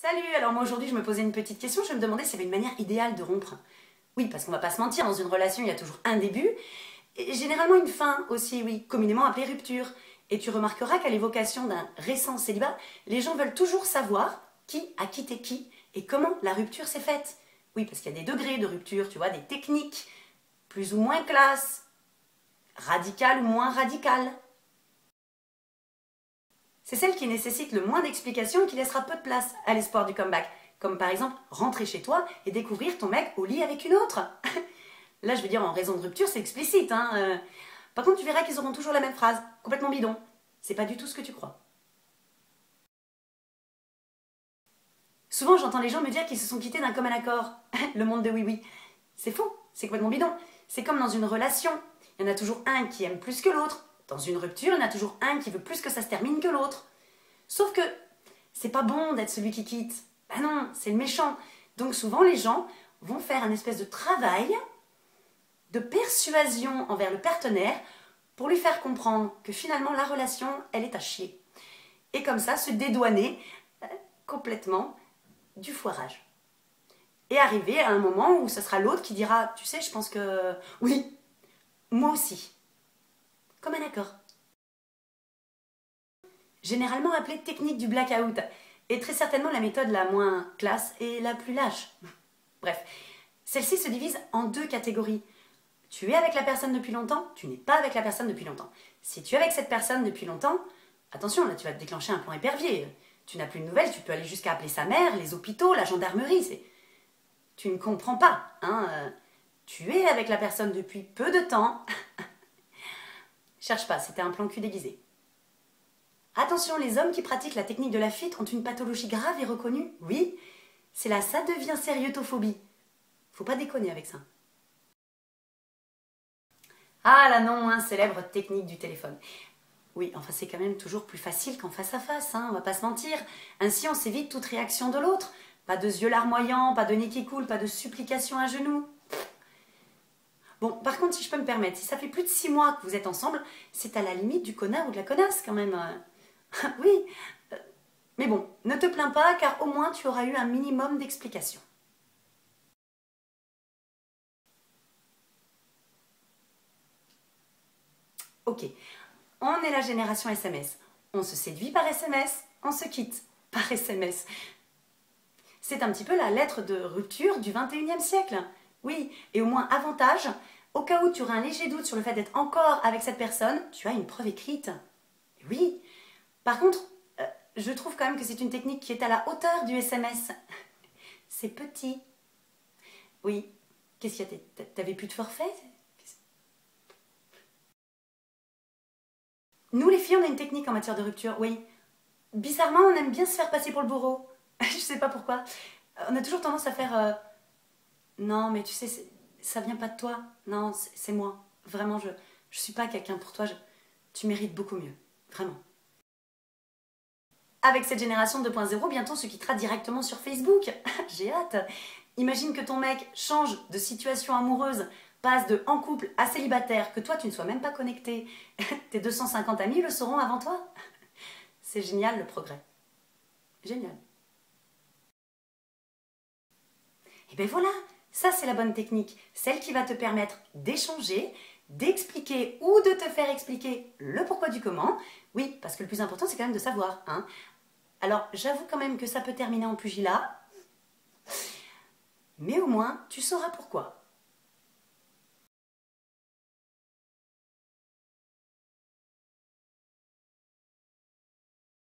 Salut, alors moi aujourd'hui je me posais une petite question, je me demandais s'il y avait une manière idéale de rompre. Oui, parce qu'on va pas se mentir, dans une relation il y a toujours un début, et généralement une fin aussi, oui, communément appelée rupture. Et tu remarqueras qu'à l'évocation d'un récent célibat, les gens veulent toujours savoir qui a quitté qui et comment la rupture s'est faite. Oui, parce qu'il y a des degrés de rupture, tu vois, des techniques, plus ou moins classe, radicales ou moins radicales. C'est celle qui nécessite le moins d'explications et qui laissera peu de place à l'espoir du comeback. Comme par exemple rentrer chez toi et découvrir ton mec au lit avec une autre. Là, je veux dire, en raison de rupture, c'est explicite. Par contre, tu verras qu'ils auront toujours la même phrase, complètement bidon. C'est pas du tout ce que tu crois. Souvent, j'entends les gens me dire qu'ils se sont quittés d'un commun accord. Le monde de oui-oui. C'est faux, c'est complètement bidon. C'est comme dans une relation. Il y en a toujours un qui aime plus que l'autre. Dans une rupture, il y en a toujours un qui veut plus que ça se termine que l'autre. Sauf que c'est pas bon d'être celui qui quitte. Ben non, c'est le méchant. Donc souvent, les gens vont faire un espèce de travail de persuasion envers le partenaire pour lui faire comprendre que finalement la relation, elle est à chier. Et comme ça, se dédouaner complètement du foirage. Et arriver à un moment où ce sera l'autre qui dira « Tu sais, je pense que... oui, moi aussi. » Comme un accord. Généralement appelée technique du blackout, est très certainement la méthode la moins classe et la plus lâche. Bref, celle-ci se divise en deux catégories. Tu es avec la personne depuis longtemps, tu n'es pas avec la personne depuis longtemps. Si tu es avec cette personne depuis longtemps, attention, là tu vas te déclencher un plan épervier. Tu n'as plus de nouvelles, tu peux aller jusqu'à appeler sa mère, les hôpitaux, la gendarmerie. Tu ne comprends pas. Tu es avec la personne depuis peu de temps. Cherche pas, c'était un plan cul déguisé. Attention, les hommes qui pratiquent la technique de la fuite ont une pathologie grave et reconnue. Oui, c'est la ça devient sérieusetophobie. Faut pas déconner avec ça. Ah la non moins célèbre technique du téléphone. Oui, enfin c'est quand même toujours plus facile qu'en face à face, on va pas se mentir. Ainsi on s'évite toute réaction de l'autre. Pas de yeux larmoyants, pas de nez qui coule, pas de supplication à genoux. Bon, par contre, si je peux me permettre, si ça fait plus de 6 mois que vous êtes ensemble, c'est à la limite du connard ou de la connasse quand même. Oui, mais bon, ne te plains pas car au moins tu auras eu un minimum d'explications. Ok, on est la génération SMS. On se séduit par SMS, on se quitte par SMS. C'est un petit peu la lettre de rupture du 21e siècle. Oui, et au moins avantage, au cas où tu aurais un léger doute sur le fait d'être encore avec cette personne, tu as une preuve écrite. Oui. Par contre, je trouve quand même que c'est une technique qui est à la hauteur du SMS. C'est petit. Oui. Qu'est-ce qu'il y a? T'avais plus de forfait? Nous, les filles, on a une technique en matière de rupture, oui. Bizarrement, on aime bien se faire passer pour le bourreau. Je sais pas pourquoi. On a toujours tendance à faire non, mais tu sais, ça vient pas de toi. Non, c'est moi. Vraiment, je suis pas quelqu'un pour toi. Tu mérites beaucoup mieux. Vraiment. Avec cette génération 2.0, bientôt on se quittera directement sur Facebook. J'ai hâte. Imagine que ton mec change de situation amoureuse, passe de en couple à célibataire, que toi tu ne sois même pas connecté. Tes 250 amis le sauront avant toi. C'est génial le progrès. Génial. Et ben voilà, ça c'est la bonne technique, celle qui va te permettre d'échanger, d'expliquer ou de te faire expliquer le pourquoi du comment. Oui, parce que le plus important c'est quand même de savoir. Alors j'avoue quand même que ça peut terminer en pugilat, mais au moins tu sauras pourquoi.